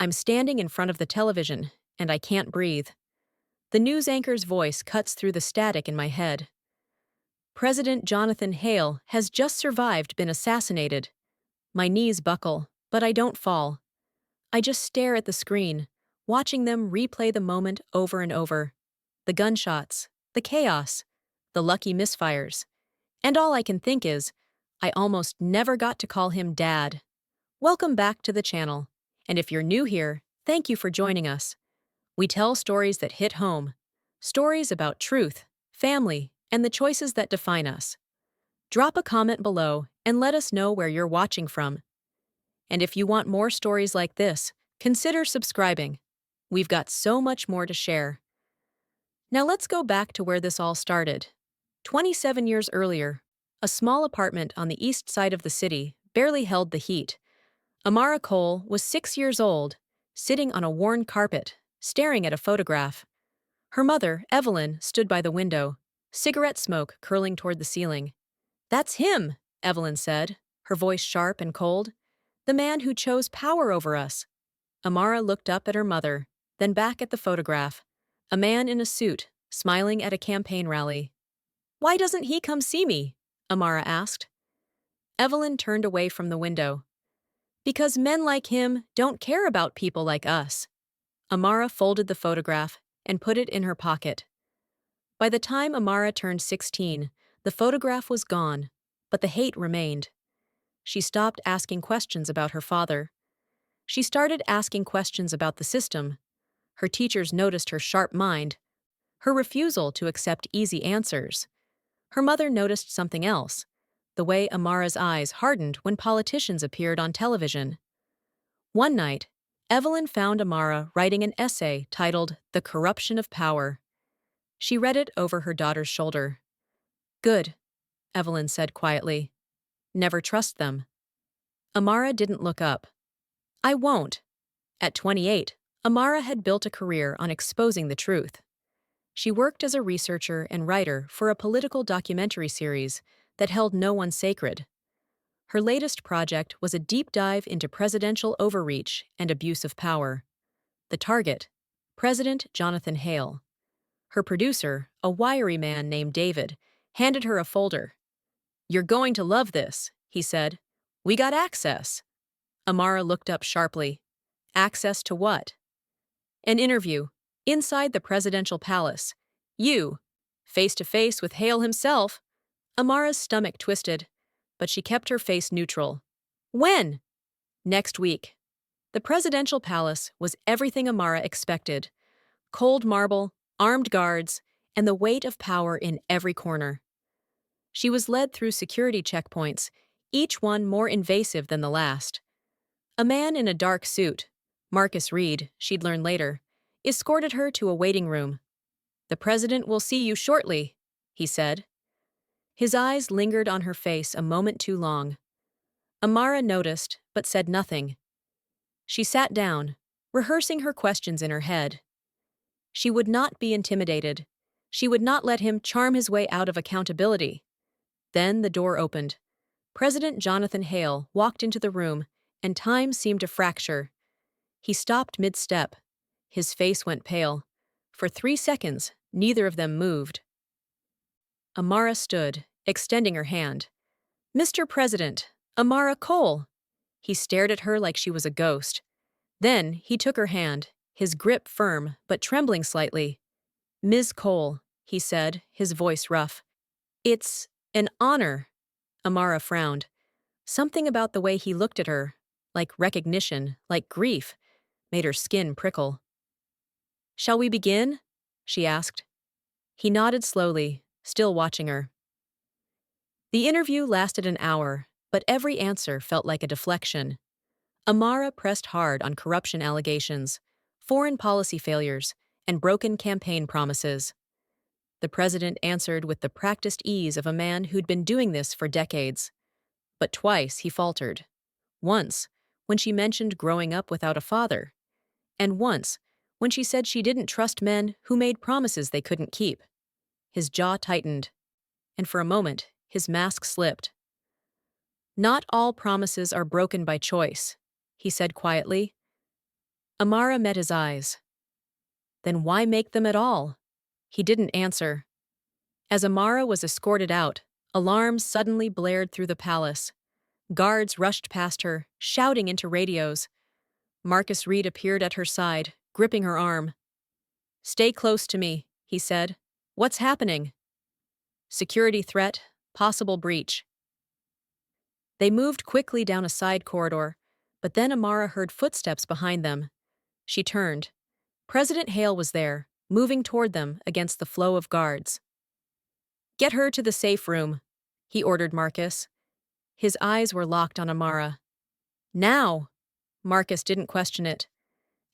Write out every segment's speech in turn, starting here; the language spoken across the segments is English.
I'm standing in front of the television, and I can't breathe. The news anchor's voice cuts through the static in my head. President Jonathan Hale has just survived been assassinated. My knees buckle, but I don't fall. I just stare at the screen, watching them replay the moment over and over. The gunshots, the chaos, the lucky misfires. And all I can think is, I almost never got to call him Dad. Welcome back to the channel. And if you're new here, thank you for joining us. We tell stories that hit home. Stories about truth, family, and the choices that define us. Drop a comment below and let us know where you're watching from. And if you want more stories like this, consider subscribing. We've got so much more to share. Now let's go back to where this all started. 27 years earlier, a small apartment on the east side of the city barely held the heat. Amara Cole was 6 years old, sitting on a worn carpet, staring at a photograph. Her mother, Evelyn, stood by the window, cigarette smoke curling toward the ceiling. "That's him," Evelyn said, her voice sharp and cold. "The man who chose power over us." Amara looked up at her mother, then back at the photograph. A man in a suit, smiling at a campaign rally. "Why doesn't he come see me?" Amara asked. Evelyn turned away from the window. "Because men like him don't care about people like us." Amara folded the photograph and put it in her pocket. By the time Amara turned 16, the photograph was gone, but the hate remained. She stopped asking questions about her father. She started asking questions about the system. Her teachers noticed her sharp mind, her refusal to accept easy answers. Her mother noticed something else, the way Amara's eyes hardened when politicians appeared on television. One night, Evelyn found Amara writing an essay titled "The Corruption of Power." She read it over her daughter's shoulder. "Good," Evelyn said quietly. "Never trust them." Amara didn't look up. "I won't." At 28, Amara had built a career on exposing the truth. She worked as a researcher and writer for a political documentary series that held no one sacred. Her latest project was a deep dive into presidential overreach and abuse of power. The target, President Jonathan Hale. Her producer, a wiry man named David, handed her a folder. "You're going to love this," he said. "We got access." Amara looked up sharply. "Access to what?" "An interview, inside the presidential palace. You, face to face with Hale himself." Amara's stomach twisted, but she kept her face neutral. "When?" "Next week." The presidential palace was everything Amara expected. Cold marble, armed guards, and the weight of power in every corner. She was led through security checkpoints, each one more invasive than the last. A man in a dark suit, Marcus Reed, she'd learn later, escorted her to a waiting room. "The president will see you shortly," he said. His eyes lingered on her face a moment too long. Amara noticed, but said nothing. She sat down, rehearsing her questions in her head. She would not be intimidated. She would not let him charm his way out of accountability. Then the door opened. President Jonathan Hale walked into the room, and time seemed to fracture. He stopped mid-step. His face went pale. For 3 seconds, neither of them moved. Amara stood, extending her hand. "Mr. President, Amara Cole." He stared at her like she was a ghost. Then he took her hand, his grip firm but trembling slightly. "Ms. Cole," he said, his voice rough. "It's an honor." Amara frowned. Something about the way he looked at her, like recognition, like grief, made her skin prickle. "Shall we begin?" she asked. He nodded slowly, still watching her. The interview lasted an hour, but every answer felt like a deflection. Amara pressed hard on corruption allegations, foreign policy failures, and broken campaign promises. The president answered with the practiced ease of a man who'd been doing this for decades. But twice he faltered. Once, when she mentioned growing up without a father. And once, when she said she didn't trust men who made promises they couldn't keep. His jaw tightened, and for a moment, his mask slipped. "Not all promises are broken by choice," he said quietly. Amara met his eyes. Then why make them at all? He didn't answer. As Amara was escorted out, alarms suddenly blared through the palace. Guards rushed past her, shouting into radios. Marcus Reed appeared at her side, gripping her arm. "Stay close to me," he said. "What's happening?" "Security threat, possible breach." They moved quickly down a side corridor, but then Amara heard footsteps behind them. She turned. President Hale was there, moving toward them against the flow of guards. "Get her to the safe room," he ordered Marcus. His eyes were locked on Amara. "Now!" Marcus didn't question it.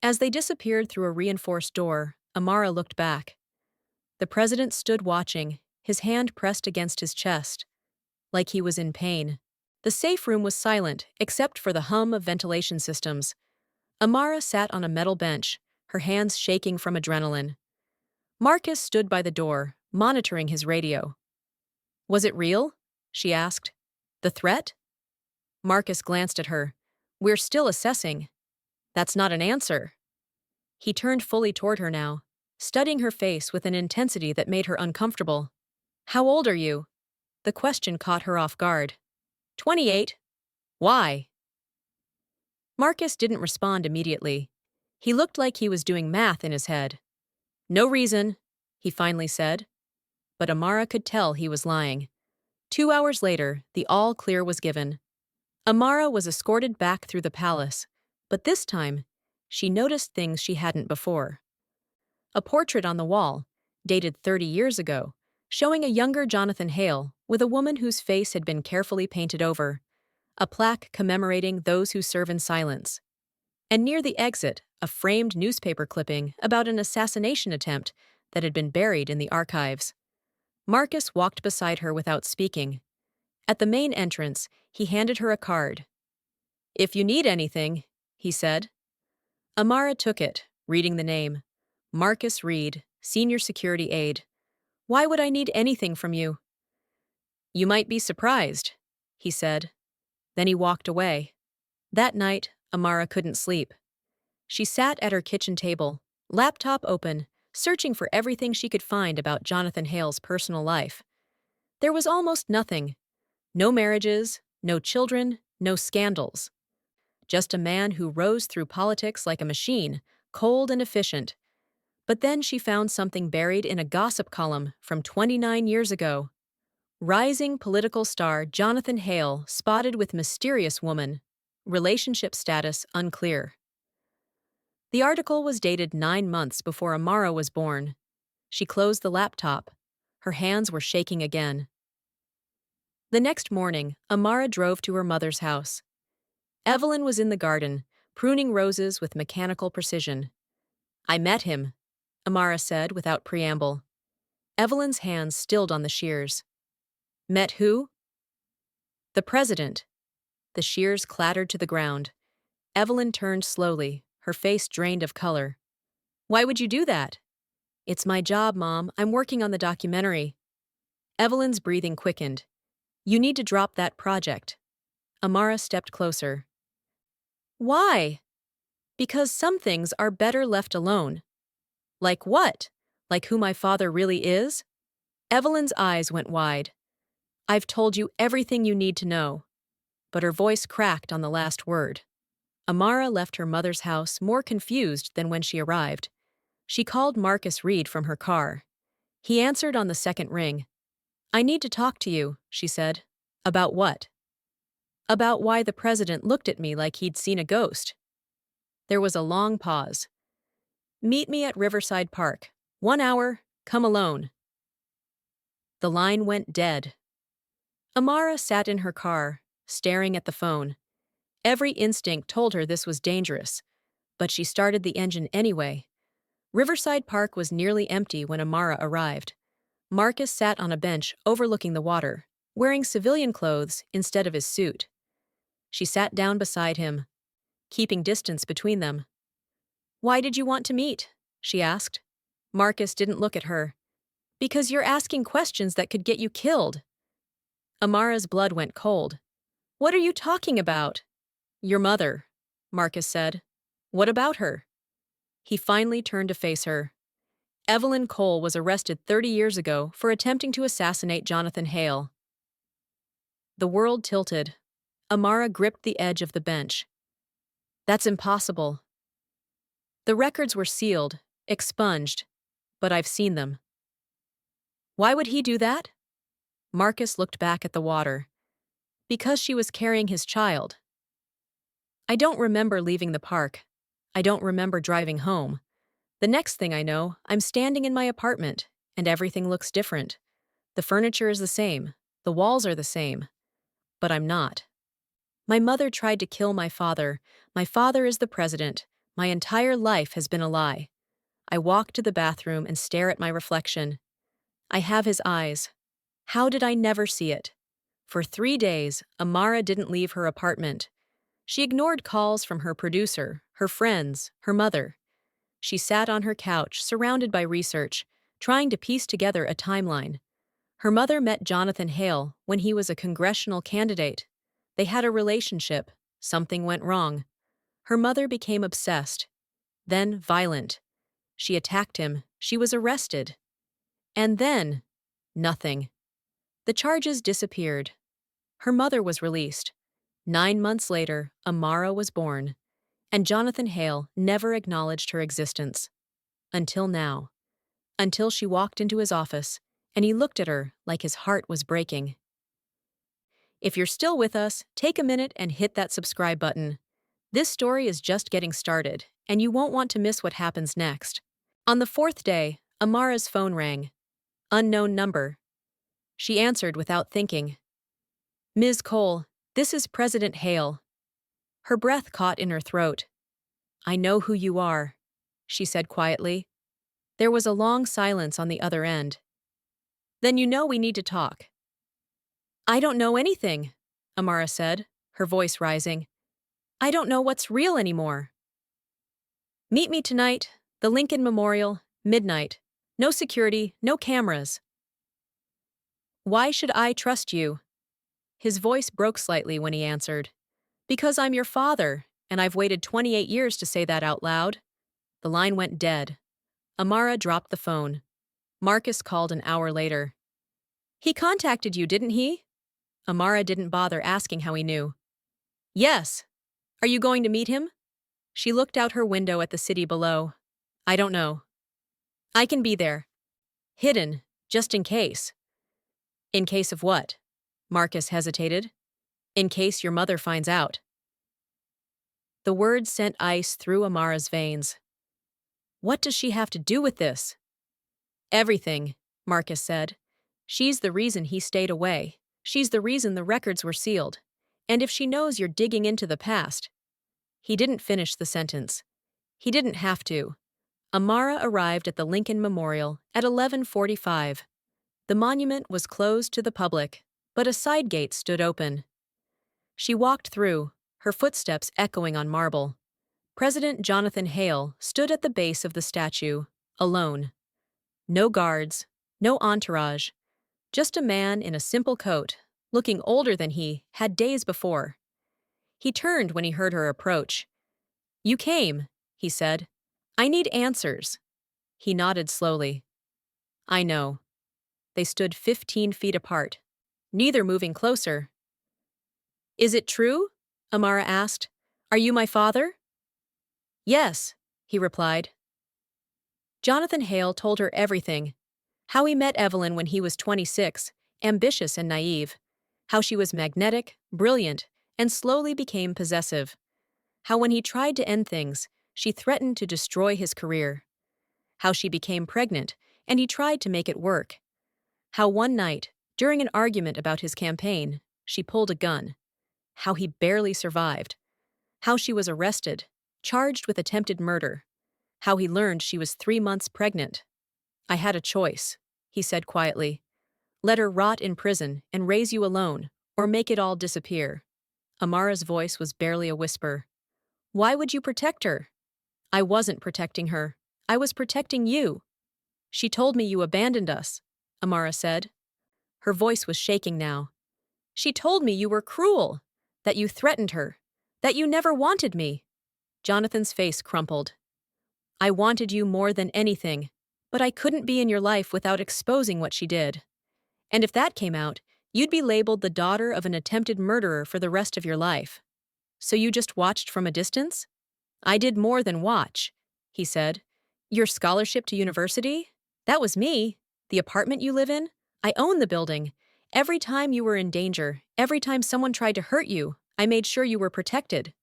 As they disappeared through a reinforced door, Amara looked back. The president stood watching, his hand pressed against his chest, like he was in pain. The safe room was silent, except for the hum of ventilation systems. Amara sat on a metal bench, her hands shaking from adrenaline. Marcus stood by the door, monitoring his radio. "Was it real?" she asked. "The threat?" Marcus glanced at her. "We're still assessing." "That's not an answer." He turned fully toward her now, studying her face with an intensity that made her uncomfortable. "How old are you?" The question caught her off guard. 28. "Why?" Marcus didn't respond immediately. He looked like he was doing math in his head. "No reason," he finally said. But Amara could tell he was lying. 2 hours later, the all-clear was given. Amara was escorted back through the palace, but this time, she noticed things she hadn't before. A portrait on the wall, dated 30 years ago, showing a younger Jonathan Hale with a woman whose face had been carefully painted over, a plaque commemorating those who serve in silence. And near the exit, a framed newspaper clipping about an assassination attempt that had been buried in the archives. Marcus walked beside her without speaking. At the main entrance, he handed her a card. "If you need anything," he said. Amara took it, reading the name. Marcus Reed, Senior Security Aide. "Why would I need anything from you?" "You might be surprised," he said. Then he walked away. That night, Amara couldn't sleep. She sat at her kitchen table, laptop open, searching for everything she could find about Jonathan Hale's personal life. There was almost nothing. No marriages, no children, no scandals. Just a man who rose through politics like a machine, cold and efficient. But then she found something buried in a gossip column from 29 years ago. Rising political star Jonathan Hale spotted with mysterious woman. Relationship status unclear. The article was dated 9 months before Amara was born. She closed the laptop. Her hands were shaking again. The next morning, Amara drove to her mother's house. Evelyn was in the garden, pruning roses with mechanical precision. "I met him," Amara said without preamble. Evelyn's hands stilled on the shears. "Met who?" "The president." The shears clattered to the ground. Evelyn turned slowly, her face drained of color. "Why would you do that?" "It's my job, Mom. I'm working on the documentary." Evelyn's breathing quickened. "You need to drop that project." Amara stepped closer. "Why?" "Because some things are better left alone." "Like what? Like who my father really is?" Evelyn's eyes went wide. "I've told you everything you need to know." But her voice cracked on the last word. Amara left her mother's house more confused than when she arrived. She called Marcus Reed from her car. He answered on the second ring. "I need to talk to you," she said. "About what?" "About why the president looked at me like he'd seen a ghost." There was a long pause. "Meet me at Riverside Park. 1 hour, come alone." The line went dead. Amara sat in her car, staring at the phone. Every instinct told her this was dangerous, but she started the engine anyway. Riverside Park was nearly empty when Amara arrived. Marcus sat on a bench overlooking the water, wearing civilian clothes instead of his suit. She sat down beside him, keeping distance between them. "Why did you want to meet?" she asked. Marcus didn't look at her. "Because you're asking questions that could get you killed." Amara's blood went cold. "What are you talking about?" "Your mother," Marcus said. "What about her?" He finally turned to face her. Evelyn Cole was arrested 30 years ago for attempting to assassinate Jonathan Hale. The world tilted. Amara gripped the edge of the bench. That's impossible. The records were sealed, expunged, but I've seen them. Why would he do that? Marcus looked back at the water. Because she was carrying his child. I don't remember leaving the park. I don't remember driving home. The next thing I know, I'm standing in my apartment, and everything looks different. The furniture is the same. The walls are the same. But I'm not. My mother tried to kill my father. My father is the president. My entire life has been a lie. I walk to the bathroom and stare at my reflection. I have his eyes. How did I never see it? For 3 days, Amara didn't leave her apartment. She ignored calls from her producer, her friends, her mother. She sat on her couch, surrounded by research, trying to piece together a timeline. Her mother met Jonathan Hale when he was a congressional candidate. They had a relationship. Something went wrong. Her mother became obsessed, then violent. She attacked him. She was arrested. And then, nothing. The charges disappeared. Her mother was released. 9 months later, Amara was born, and Jonathan Hale never acknowledged her existence. Until now. Until she walked into his office, and he looked at her like his heart was breaking. If you're still with us, take a minute and hit that subscribe button. This story is just getting started, and you won't want to miss what happens next. On the 4th day, Amara's phone rang. Unknown number. She answered without thinking. Ms. Cole, this is President Hale. Her breath caught in her throat. I know who you are, she said quietly. There was a long silence on the other end. Then you know we need to talk. I don't know anything, Amara said, her voice rising. I don't know what's real anymore. Meet me tonight, the Lincoln Memorial, midnight. No security, no cameras. Why should I trust you? His voice broke slightly when he answered. Because I'm your father, and I've waited 28 years to say that out loud. The line went dead. Amara dropped the phone. Marcus called an hour later. He contacted you, didn't he? Amara didn't bother asking how he knew. Yes. Are you going to meet him? She looked out her window at the city below. I don't know. I can be there. Hidden, just in case. In case of what? Marcus hesitated. In case your mother finds out. The words sent ice through Amara's veins. What does she have to do with this? Everything, Marcus said. She's the reason he stayed away. She's the reason the records were sealed. And if she knows you're digging into the past. He didn't finish the sentence. He didn't have to. Amara arrived at the Lincoln Memorial at 11:45. The monument was closed to the public, but a side gate stood open. She walked through, her footsteps echoing on marble. President Jonathan Hale stood at the base of the statue, alone. No guards, no entourage, just a man in a simple coat, looking older than he had days before. He turned when he heard her approach. You came, he said. I need answers. He nodded slowly. I know. They stood 15 feet apart, neither moving closer. Is it true? Amara asked. Are you my father? Yes, he replied. Jonathan Hale told her everything. How he met Evelyn when he was 26, ambitious and naive. How she was magnetic, brilliant, and slowly became possessive. How when he tried to end things, she threatened to destroy his career. How she became pregnant, and he tried to make it work. How one night, during an argument about his campaign, she pulled a gun. How he barely survived. How she was arrested, charged with attempted murder. How he learned she was 3 months pregnant. I had a choice, he said quietly. Let her rot in prison and raise you alone, or make it all disappear. Amara's voice was barely a whisper. Why would you protect her? I wasn't protecting her. I was protecting you. She told me you abandoned us, Amara said. Her voice was shaking now. She told me you were cruel, that you threatened her, that you never wanted me. Jonathan's face crumpled. I wanted you more than anything, but I couldn't be in your life without exposing what she did. And if that came out, you'd be labeled the daughter of an attempted murderer for the rest of your life. So you just watched from a distance? I did more than watch, he said. Your scholarship to university? That was me. The apartment you live in? I own the building. Every time you were in danger, every time someone tried to hurt you, I made sure you were protected.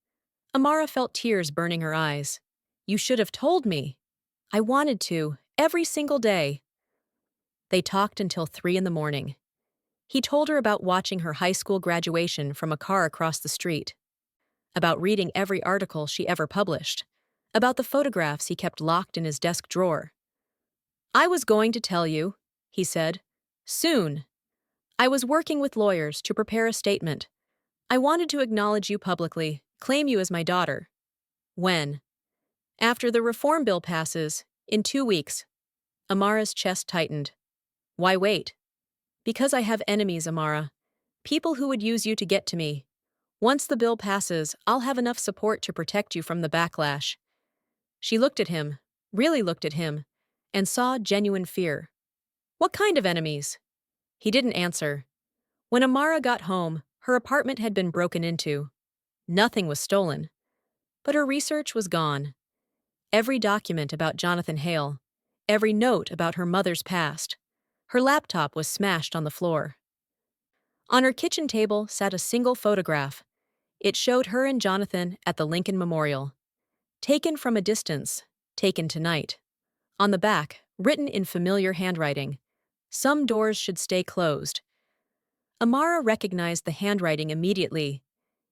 Amara felt tears burning her eyes. You should have told me. I wanted to, every single day. They talked until 3 in the morning. He told her about watching her high school graduation from a car across the street, about reading every article she ever published, about the photographs he kept locked in his desk drawer. I was going to tell you, he said. Soon. I was working with lawyers to prepare a statement. I wanted to acknowledge you publicly, claim you as my daughter. When? After the reform bill passes, in 2 weeks. Amara's chest tightened. Why wait? Because I have enemies, Amara. People who would use you to get to me. Once the bill passes, I'll have enough support to protect you from the backlash. She looked at him, really looked at him, and saw genuine fear. What kind of enemies? He didn't answer. When Amara got home, her apartment had been broken into. Nothing was stolen. But her research was gone. Every document about Jonathan Hale, every note about her mother's past. Her laptop was smashed on the floor. On her kitchen table sat a single photograph. It showed her and Jonathan at the Lincoln Memorial. Taken from a distance, taken tonight. On the back, written in familiar handwriting, some doors should stay closed. Amara recognized the handwriting immediately.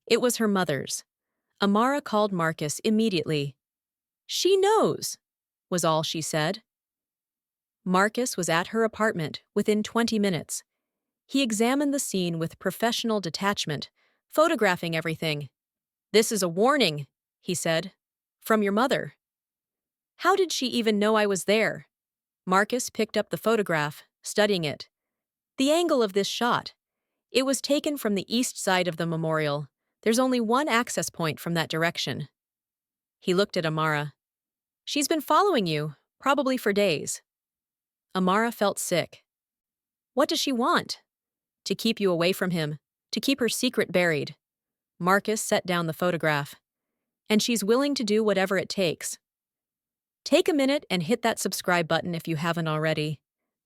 It was her mother's. Amara called Marcus immediately. She knows, was all she said. Marcus was at her apartment within 20 minutes. He examined the scene with professional detachment, photographing everything. This is a warning, he said. From your mother. How did she even know I was there? Marcus picked up the photograph, studying it. The angle of this shot. It was taken from the east side of the memorial. There's only one access point from that direction. He looked at Amara. She's been following you, probably for days. Amara felt sick. What does she want? To keep you away from him, to keep her secret buried. Marcus set down the photograph. And she's willing to do whatever it takes. Take a minute and hit that subscribe button if you haven't already.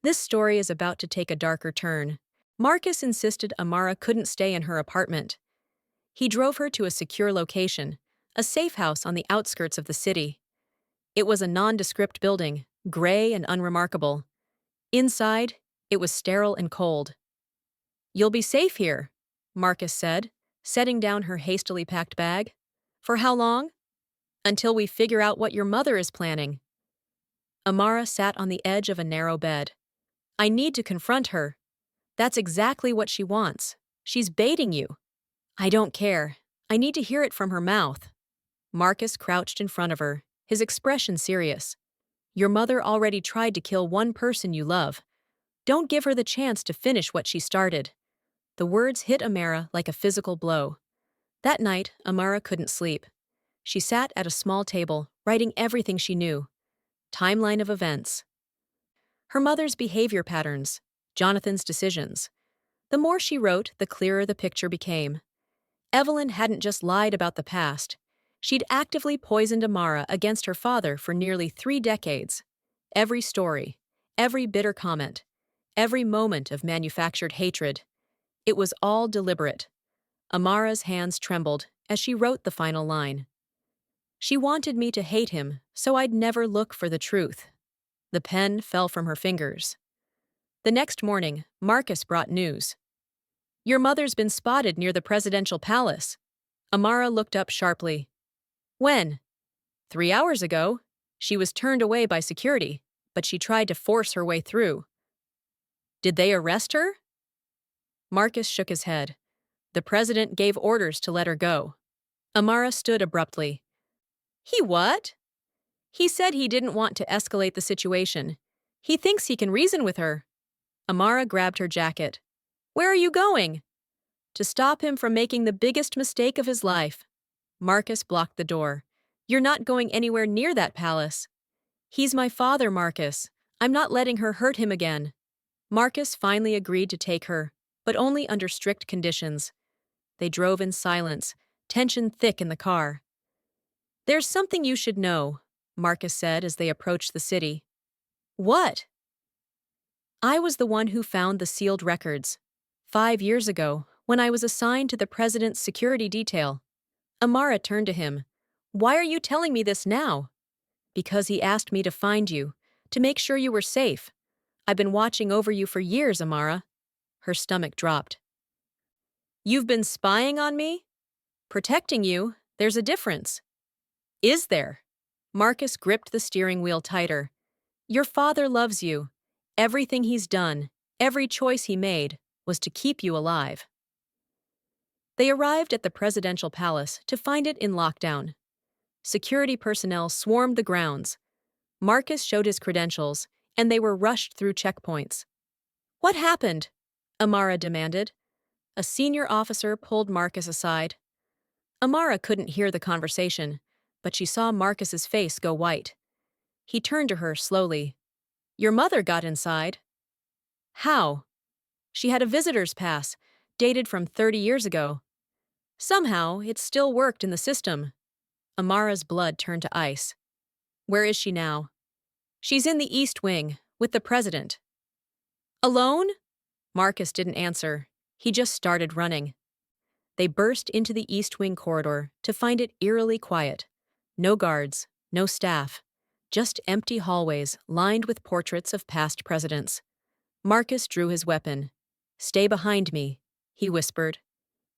This story is about to take a darker turn. Marcus insisted Amara couldn't stay in her apartment. He drove her to a secure location, a safe house on the outskirts of the city. It was a nondescript building, gray and unremarkable. Inside, it was sterile and cold. You'll be safe here, Marcus said, setting down her hastily packed bag. For how long? Until we figure out what your mother is planning. Amara sat on the edge of a narrow bed. I need to confront her. That's exactly what she wants. She's baiting you. I don't care. I need to hear it from her mouth. Marcus crouched in front of her, his expression serious. Your mother already tried to kill one person you love. Don't give her the chance to finish what she started. The words hit Amara like a physical blow. That night, Amara couldn't sleep. She sat at a small table, writing everything she knew. Timeline of events. Her mother's behavior patterns. Jonathan's decisions. The more she wrote, the clearer the picture became. Evelyn hadn't just lied about the past. She'd actively poisoned Amara against her father for nearly 3 decades. Every story, every bitter comment, every moment of manufactured hatred. It was all deliberate. Amara's hands trembled as she wrote the final line. She wanted me to hate him, so I'd never look for the truth. The pen fell from her fingers. The next morning, Marcus brought news. Your mother's been spotted near the presidential palace. Amara looked up sharply. When? 3 hours ago. She was turned away by security, but she tried to force her way through. Did they arrest her? Marcus shook his head. The president gave orders to let her go. Amara stood abruptly. He what? He said he didn't want to escalate the situation. He thinks he can reason with her. Amara grabbed her jacket. Where are you going? To stop him from making the biggest mistake of his life. Marcus blocked the door. You're not going anywhere near that palace. He's my father, Marcus. I'm not letting her hurt him again. Marcus finally agreed to take her, but only under strict conditions. They drove in silence, tension thick in the car. There's something you should know, Marcus said as they approached the city. What? I was the one who found the sealed records. 5 years ago, when I was assigned to the president's security detail. Amara turned to him. Why are you telling me this now? Because he asked me to find you, to make sure you were safe. I've been watching over you for years, Amara. Her stomach dropped. You've been spying on me? Protecting you, there's a difference. Is there? Marcus gripped the steering wheel tighter. Your father loves you. Everything he's done, every choice he made, was to keep you alive. They arrived at the presidential palace to find it in lockdown. Security personnel swarmed the grounds. Marcus showed his credentials, and they were rushed through checkpoints. What happened? Amara demanded. A senior officer pulled Marcus aside. Amara couldn't hear the conversation, but she saw Marcus's face go white. He turned to her slowly. Your mother got inside. How? She had a visitor's pass, dated from 30 years ago. Somehow, it still worked in the system. Amara's blood turned to ice. Where is she now? She's in the East Wing, with the president. Alone? Marcus didn't answer. He just started running. They burst into the East Wing corridor to find it eerily quiet. No guards, no staff, just empty hallways lined with portraits of past presidents. Marcus drew his weapon. Stay behind me, he whispered.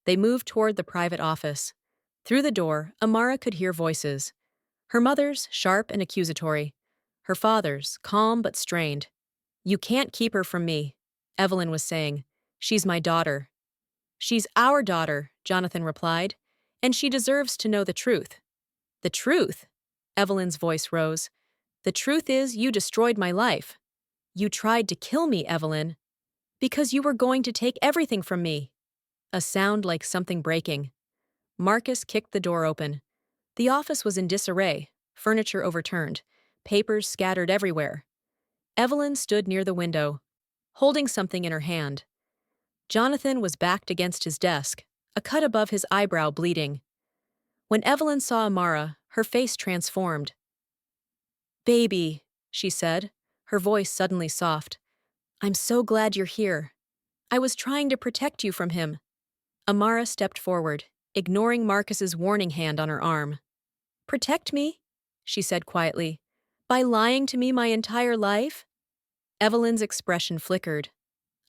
They moved toward the private office. Through the door, Amara could hear voices. Her mother's, sharp and accusatory. Her father's, calm but strained. You can't keep her from me, Evelyn was saying. She's my daughter. She's our daughter, Jonathan replied, and she deserves to know the truth. The truth? Evelyn's voice rose. The truth is you destroyed my life. You tried to kill me, Evelyn. Because you were going to take everything from me. A sound like something breaking. Marcus kicked the door open. The office was in disarray, furniture overturned, papers scattered everywhere. Evelyn stood near the window, holding something in her hand. Jonathan was backed against his desk, a cut above his eyebrow bleeding. When Evelyn saw Amara, her face transformed. Baby, she said, her voice suddenly soft. I'm so glad you're here. I was trying to protect you from him. Amara stepped forward, ignoring Marcus's warning hand on her arm. Protect me? She said quietly. By lying to me my entire life? Evelyn's expression flickered.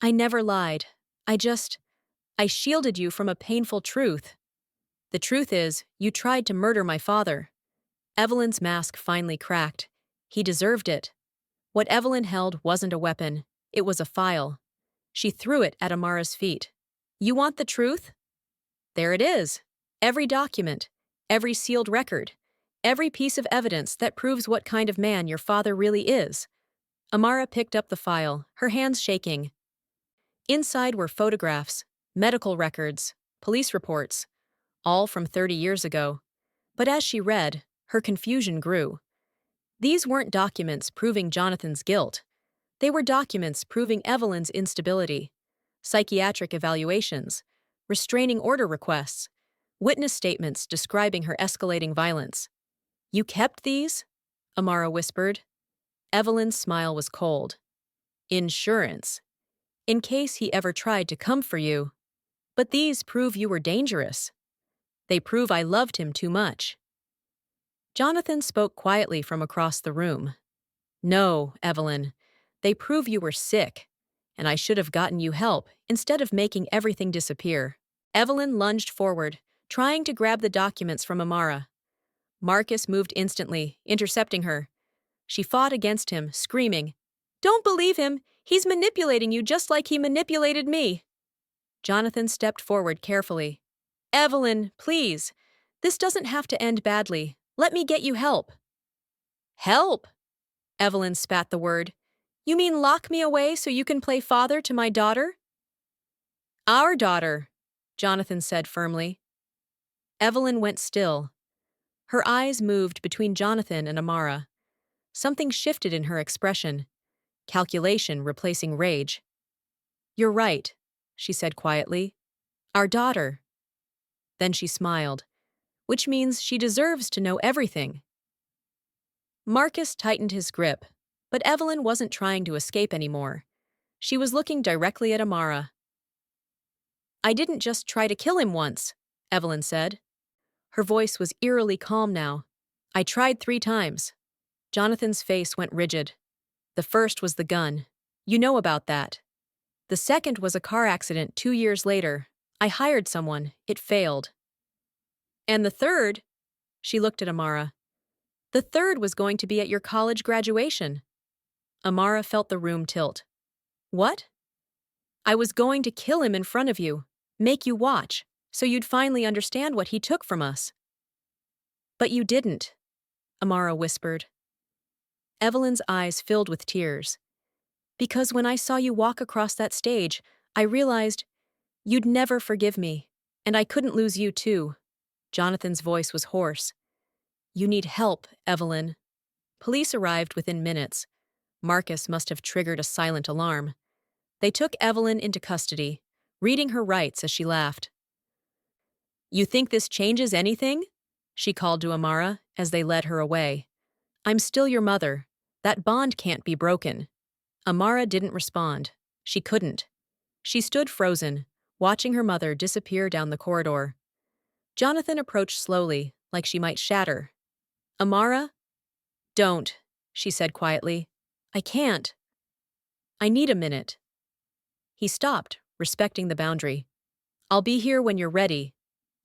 I never lied. I shielded you from a painful truth. The truth is, you tried to murder my father. Evelyn's mask finally cracked. He deserved it. What Evelyn held wasn't a weapon. It was a file. She threw it at Amara's feet. You want the truth? There it is. Every document, every sealed record, every piece of evidence that proves what kind of man your father really is. Amara picked up the file, her hands shaking. Inside were photographs, medical records, police reports, all from 30 years ago. But as she read, her confusion grew. These weren't documents proving Jonathan's guilt. They were documents proving Evelyn's instability, psychiatric evaluations, restraining order requests, witness statements describing her escalating violence. You kept these? Amara whispered. Evelyn's smile was cold. Insurance. In case he ever tried to come for you. But these prove you were dangerous. They prove I loved him too much. Jonathan spoke quietly from across the room. No, Evelyn. They prove you were sick, and I should have gotten you help instead of making everything disappear. Evelyn lunged forward, trying to grab the documents from Amara. Marcus moved instantly, intercepting her. She fought against him, screaming, Don't believe him! He's manipulating you just like he manipulated me! Jonathan stepped forward carefully. Evelyn, please. This doesn't have to end badly. Let me get you help. Help? Evelyn spat the word. You mean lock me away so you can play father to my daughter? Our daughter, Jonathan said firmly. Evelyn went still. Her eyes moved between Jonathan and Amara. Something shifted in her expression, calculation replacing rage. "You're right," she said quietly. "Our daughter." Then she smiled, which means she deserves to know everything. Marcus tightened his grip, but Evelyn wasn't trying to escape anymore. She was looking directly at Amara. "I didn't just try to kill him once," Evelyn said. Her voice was eerily calm now. "I tried 3 times. Jonathan's face went rigid. The first was the gun. You know about that. The second was a car accident 2 years later. I hired someone. It failed. And the third?" She looked at Amara. "The third was going to be at your college graduation." Amara felt the room tilt. "What?" "I was going to kill him in front of you, make you watch, so you'd finally understand what he took from us." "But you didn't," Amara whispered. Evelyn's eyes filled with tears. "Because when I saw you walk across that stage, I realized you'd never forgive me, and I couldn't lose you too." Jonathan's voice was hoarse. "You need help, Evelyn." Police arrived within minutes. Marcus must have triggered a silent alarm. They took Evelyn into custody, reading her rights as she laughed. "You think this changes anything?" she called to Amara as they led her away. "I'm still your mother. That bond can't be broken." Amara didn't respond. She couldn't. She stood frozen, watching her mother disappear down the corridor. Jonathan approached slowly, like she might shatter. "Amara?" "Don't," she said quietly. "I can't. I need a minute." He stopped, respecting the boundary. "I'll be here when you're ready."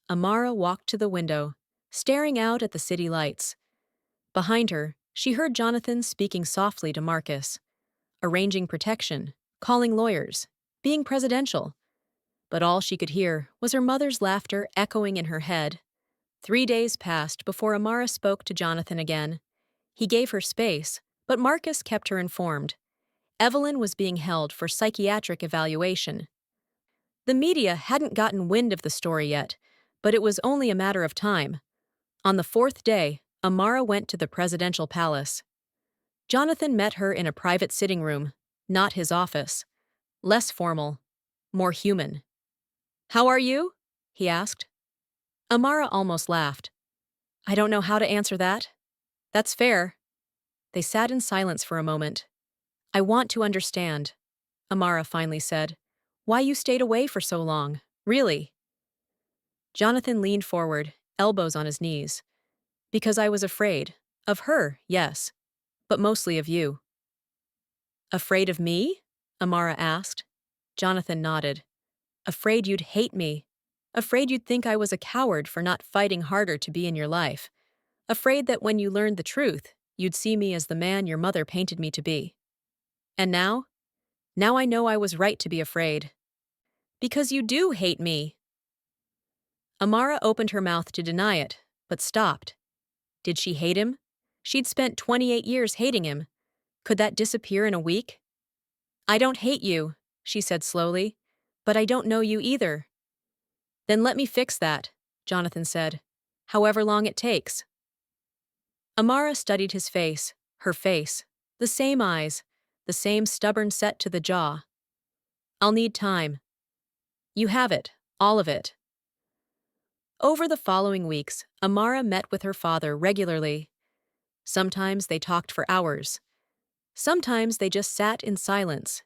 Amara walked to the window, staring out at the city lights. Behind her, she heard Jonathan speaking softly to Marcus, arranging protection, calling lawyers, being presidential. But all she could hear was her mother's laughter echoing in her head. 3 days passed before Amara spoke to Jonathan again. He gave her space, but Marcus kept her informed. Evelyn was being held for psychiatric evaluation. The media hadn't gotten wind of the story yet, but it was only a matter of time. On the 4th day, Amara went to the presidential palace. Jonathan met her in a private sitting room, not his office. Less formal, more human. "How are you?" he asked. Amara almost laughed. "I don't know how to answer that." "That's fair." They sat in silence for a moment. "I want to understand," Amara finally said. "Why you stayed away for so long, really?" Jonathan leaned forward, elbows on his knees. "Because I was afraid. Of her, yes. But mostly of you." "Afraid of me?" Amara asked. Jonathan nodded. "Afraid you'd hate me. Afraid you'd think I was a coward for not fighting harder to be in your life. Afraid that when you learned the truth, you'd see me as the man your mother painted me to be. And now? Now I know I was right to be afraid. Because you do hate me." Amara opened her mouth to deny it, but stopped. Did she hate him? She'd spent 28 years hating him. Could that disappear in a week? "I don't hate you," she said slowly, "but I don't know you either." "Then let me fix that," Jonathan said. "However long it takes." Amara studied his face, her face, the same eyes, the same stubborn set to the jaw. "I'll need time." "You have it, all of it." Over the following weeks, Amara met with her father regularly. Sometimes they talked for hours. Sometimes they just sat in silence.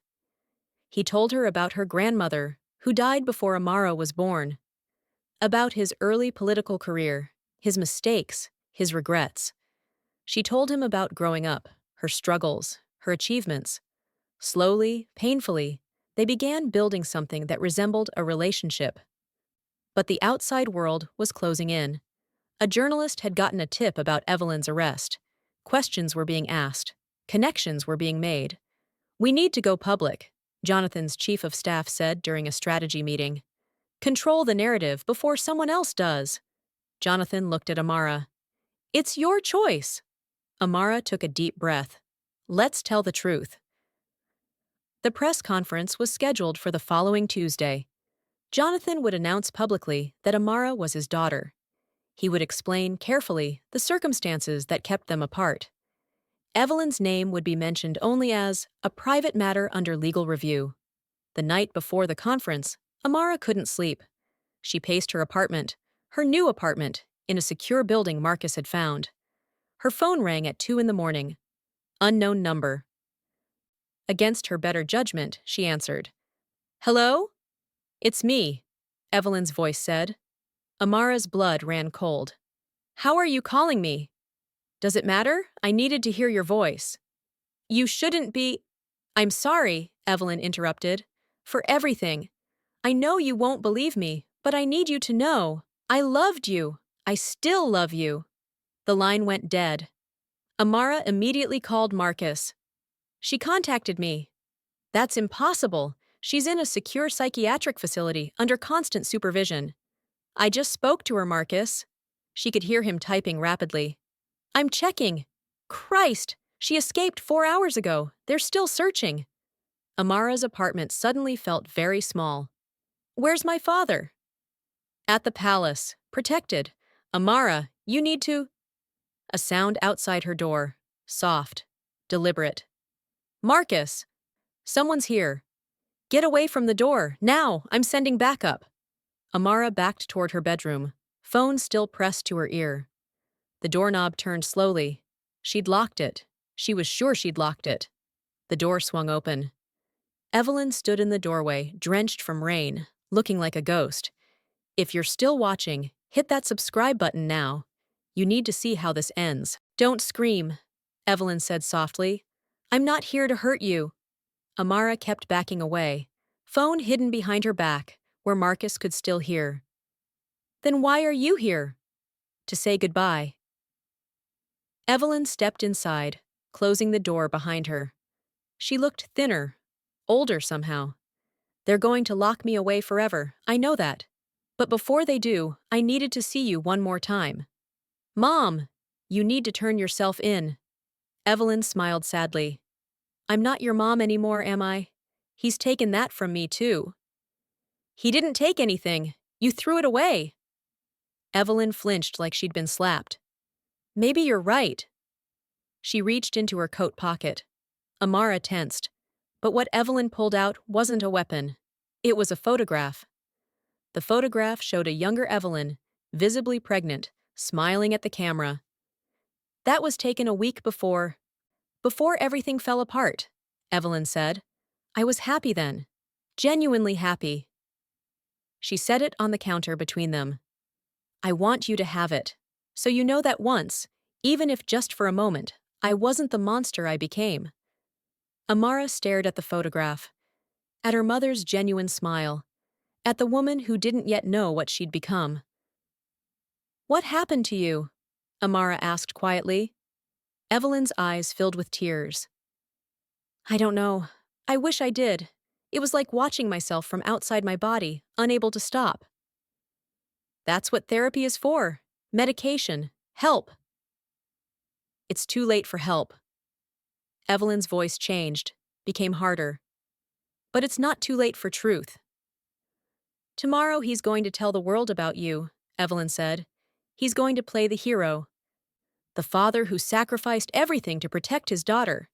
He told her about her grandmother, who died before Amara was born, about his early political career, his mistakes, his regrets. She told him about growing up, her struggles, her achievements. Slowly, painfully, they began building something that resembled a relationship. But the outside world was closing in. A journalist had gotten a tip about Evelyn's arrest. Questions were being asked. Connections were being made. "We need to go public," Jonathan's chief of staff said during a strategy meeting. "Control the narrative before someone else does." Jonathan looked at Amara. "It's your choice." Amara took a deep breath. "Let's tell the truth." The press conference was scheduled for the following Tuesday. Jonathan would announce publicly that Amara was his daughter. He would explain carefully the circumstances that kept them apart. Evelyn's name would be mentioned only as a private matter under legal review. The night before the conference, Amara couldn't sleep. She paced her apartment, her new apartment, in a secure building Marcus had found. Her phone rang at 2 in the morning. Unknown number. Against her better judgment, she answered. "Hello? It's me," Evelyn's voice said. Amara's blood ran cold. "How are you calling me? Does it matter? I needed to hear your voice." "You shouldn't be—" "I'm sorry," Evelyn interrupted. "For everything. I know you won't believe me, but I need you to know. I loved you. I still love you." The line went dead. Amara immediately called Marcus. "She contacted me." "That's impossible. She's in a secure psychiatric facility under constant supervision." "I just spoke to her, Marcus." She could hear him typing rapidly. "I'm checking. Christ! She escaped 4 hours ago. They're still searching." Amara's apartment suddenly felt very small. "Where's my father?" "At the palace, protected. Amara, you need to—" A sound outside her door. Soft. Deliberate. "Marcus! Someone's here. Get away from the door, now! I'm sending backup." Amara backed toward her bedroom, phone still pressed to her ear. The doorknob turned slowly. She'd locked it. She was sure she'd locked it. The door swung open. Evelyn stood in the doorway, drenched from rain, looking like a ghost. If you're still watching, hit that subscribe button now. You need to see how this ends. "Don't scream," Evelyn said softly. "I'm not here to hurt you." Amara kept backing away, phone hidden behind her back, where Marcus could still hear. "Then why are you here?" "To say goodbye." Evelyn stepped inside, closing the door behind her. She looked thinner, older somehow. "They're going to lock me away forever, I know that. But before they do, I needed to see you one more time." "Mom! You need to turn yourself in." Evelyn smiled sadly. "I'm not your mom anymore, am I? He's taken that from me, too." "He didn't take anything. You threw it away." Evelyn flinched like she'd been slapped. "Maybe you're right." She reached into her coat pocket. Amara tensed. But what Evelyn pulled out wasn't a weapon. It was a photograph. The photograph showed a younger Evelyn, visibly pregnant, smiling at the camera. "That was taken a week before everything fell apart," Evelyn said. "I was happy then. Genuinely happy." She set it on the counter between them. "I want you to have it, so you know that once, even if just for a moment, I wasn't the monster I became." Amara stared at the photograph, at her mother's genuine smile, at the woman who didn't yet know what she'd become. "What happened to you?" Amara asked quietly. Evelyn's eyes filled with tears. "I don't know. I wish I did. It was like watching myself from outside my body, unable to stop." "That's what therapy is for. Medication. Help." "It's too late for help." Evelyn's voice changed, became harder. "But it's not too late for truth." "Tomorrow he's going to tell the world about you," Evelyn said. "He's going to play the hero. The father who sacrificed everything to protect his daughter."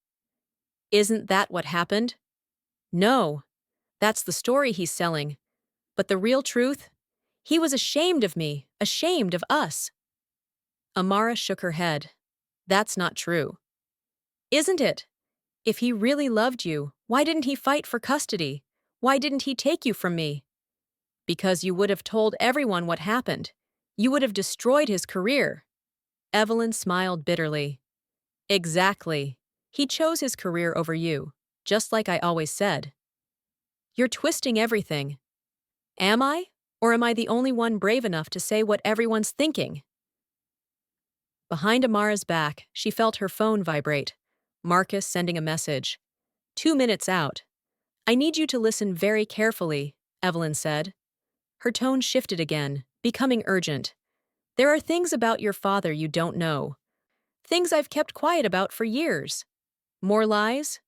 "Isn't that what happened?" "No. That's the story he's selling. But the real truth? He was ashamed of me, ashamed of us." Amara shook her head. "That's not true." "Isn't it? If he really loved you, why didn't he fight for custody? Why didn't he take you from me?" "Because you would have told everyone what happened. You would have destroyed his career." Evelyn smiled bitterly. "Exactly. He chose his career over you, just like I always said." "You're twisting everything." "Am I? Or am I the only one brave enough to say what everyone's thinking?" Behind Amara's back, she felt her phone vibrate. Marcus sending a message. 2 minutes out. "I need you to listen very carefully," Evelyn said. Her tone shifted again, becoming urgent. "There are things about your father you don't know. Things I've kept quiet about for years." "More lies?"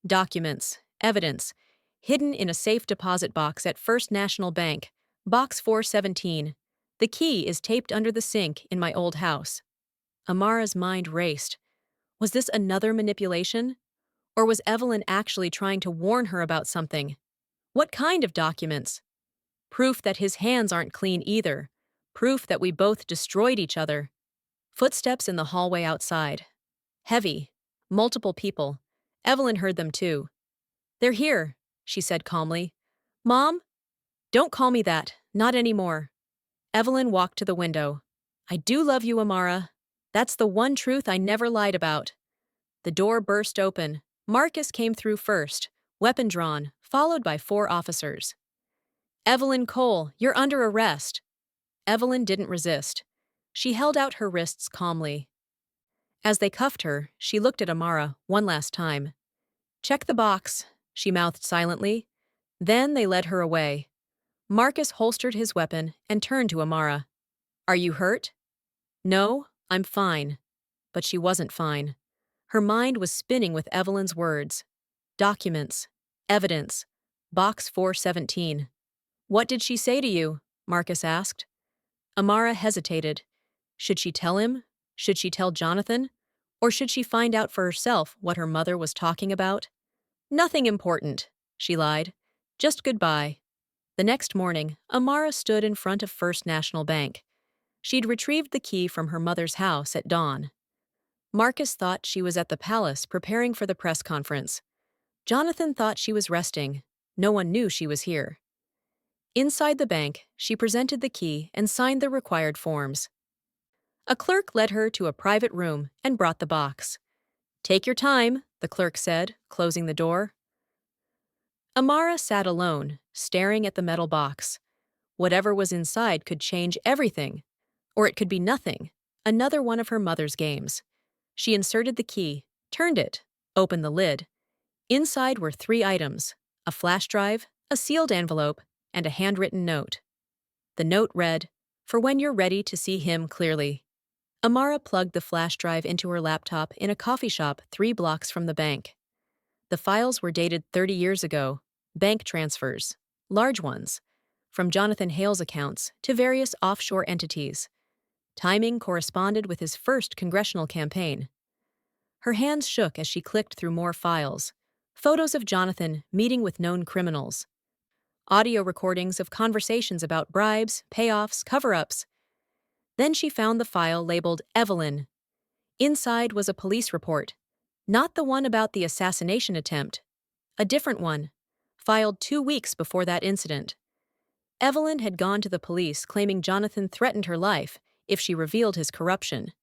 "Documents, evidence, hidden in a safe deposit box at First National Bank, box 417. The key is taped under the sink in my old house." Amara's mind raced. Was this another manipulation? Or was Evelyn actually trying to warn her about something? What kind of documents? Proof that his hands aren't clean either. Proof that we both destroyed each other. Footsteps in the hallway outside. Heavy. Multiple people. Evelyn heard them too. "They're here," she said calmly. "Mom? Don't call me that. Not anymore." Evelyn walked to the window. "I do love you, Amara. That's the one truth I never lied about." The door burst open. Marcus came through first, weapon drawn, followed by 4 officers. "Evelyn Cole, you're under arrest." Evelyn didn't resist. She held out her wrists calmly. As they cuffed her, she looked at Amara one last time. "Check the box," she mouthed silently. Then they led her away. Marcus holstered his weapon and turned to Amara. "Are you hurt?" "No, I'm fine." But she wasn't fine. Her mind was spinning with Evelyn's words. Documents. Evidence. Box 417. "What did she say to you?" Marcus asked. Amara hesitated. Should she tell him? Should she tell Jonathan? Or should she find out for herself what her mother was talking about? "Nothing important," she lied. "Just goodbye." The next morning, Amara stood in front of First National Bank. She'd retrieved the key from her mother's house at dawn. Marcus thought she was at the palace preparing for the press conference. Jonathan thought she was resting. No one knew she was here. Inside the bank, she presented the key and signed the required forms. A clerk led her to a private room and brought the box. "Take your time," the clerk said, closing the door. Amara sat alone, staring at the metal box. Whatever was inside could change everything. Or it could be nothing, another one of her mother's games. She inserted the key, turned it, opened the lid. Inside were 3 items: a flash drive, a sealed envelope, and a handwritten note. The note read, "For when you're ready to see him clearly." Amara plugged the flash drive into her laptop in a coffee shop 3 blocks from the bank. The files were dated 30 years ago, bank transfers, large ones, from Jonathan Hale's accounts to various offshore entities. Timing corresponded with his first congressional campaign. Her hands shook as she clicked through more files. Photos of Jonathan meeting with known criminals. Audio recordings of conversations about bribes, payoffs, cover-ups. Then she found the file labeled Evelyn. Inside was a police report. Not the one about the assassination attempt. A different one, filed 2 weeks before that incident. Evelyn had gone to the police claiming Jonathan threatened her life if she revealed his corruption.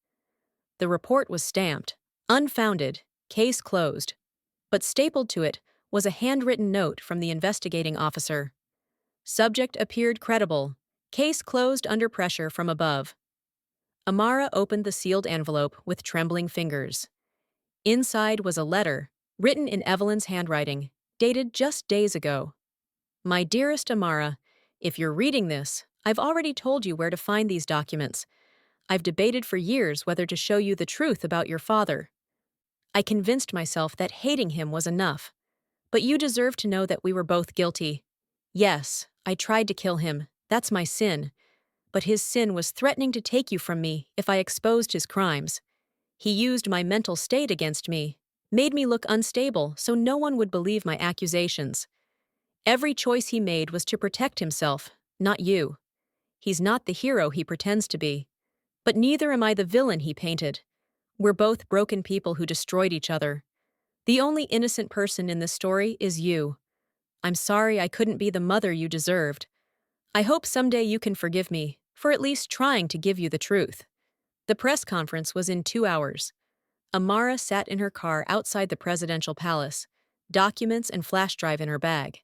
The report was stamped, unfounded, case closed. But stapled to it was a handwritten note from the investigating officer. Subject appeared credible. Case closed under pressure from above. Amara opened the sealed envelope with trembling fingers. Inside was a letter, written in Evelyn's handwriting, dated just days ago. "My dearest Amara, if you're reading this, I've already told you where to find these documents. I've debated for years whether to show you the truth about your father. I convinced myself that hating him was enough. But you deserve to know that we were both guilty. Yes, I tried to kill him. That's my sin. But his sin was threatening to take you from me if I exposed his crimes. He used my mental state against me, made me look unstable so no one would believe my accusations. Every choice he made was to protect himself, not you. He's not the hero he pretends to be. But neither am I the villain he painted. We're both broken people who destroyed each other. The only innocent person in this story is you. I'm sorry I couldn't be the mother you deserved. I hope someday you can forgive me for at least trying to give you the truth." The press conference was in 2 hours. Amara sat in her car outside the presidential palace, documents and flash drive in her bag.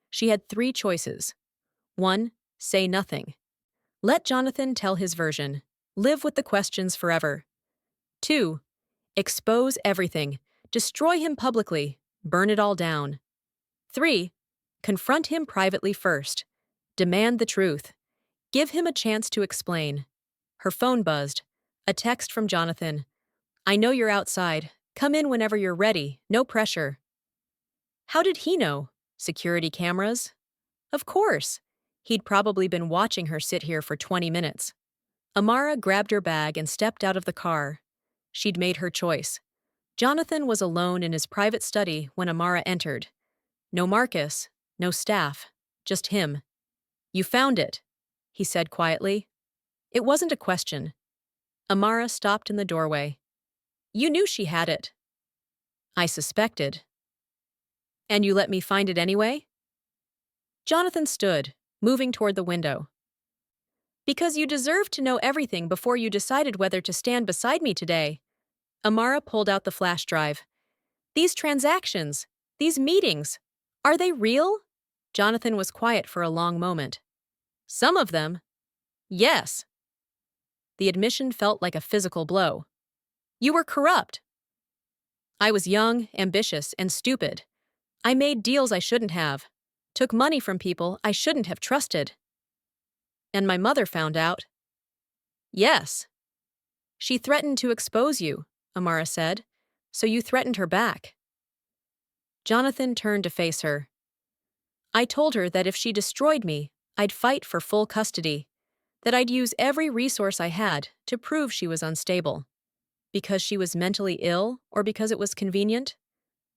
She had 3 choices. 1. Say nothing. Let Jonathan tell his version. Live with the questions forever. 2. Expose everything. Destroy him publicly. Burn it all down. 3. Confront him privately first. Demand the truth. Give him a chance to explain. Her phone buzzed. A text from Jonathan. "I know you're outside. Come in whenever you're ready. No pressure." How did he know? Security cameras? Of course. He'd probably been watching her sit here for 20 minutes. Amara grabbed her bag and stepped out of the car. She'd made her choice. Jonathan was alone in his private study when Amara entered. No Marcus, no staff, just him. "You found it," he said quietly. It wasn't a question. Amara stopped in the doorway. "You knew she had it." "I suspected." "And you let me find it anyway?" Jonathan stood, moving toward the window. "Because you deserved to know everything before you decided whether to stand beside me today." Amara pulled out the flash drive. "These transactions, these meetings, are they real?" Jonathan was quiet for a long moment. "Some of them. Yes." The admission felt like a physical blow. "You were corrupt." "I was young, ambitious, and stupid. I made deals I shouldn't have. Took money from people I shouldn't have trusted." "And my mother found out." "Yes." "She threatened to expose you," Amara said, "so you threatened her back." Jonathan turned to face her. "I told her that if she destroyed me, I'd fight for full custody, that I'd use every resource I had to prove she was unstable." Because she was mentally ill or because it was convenient?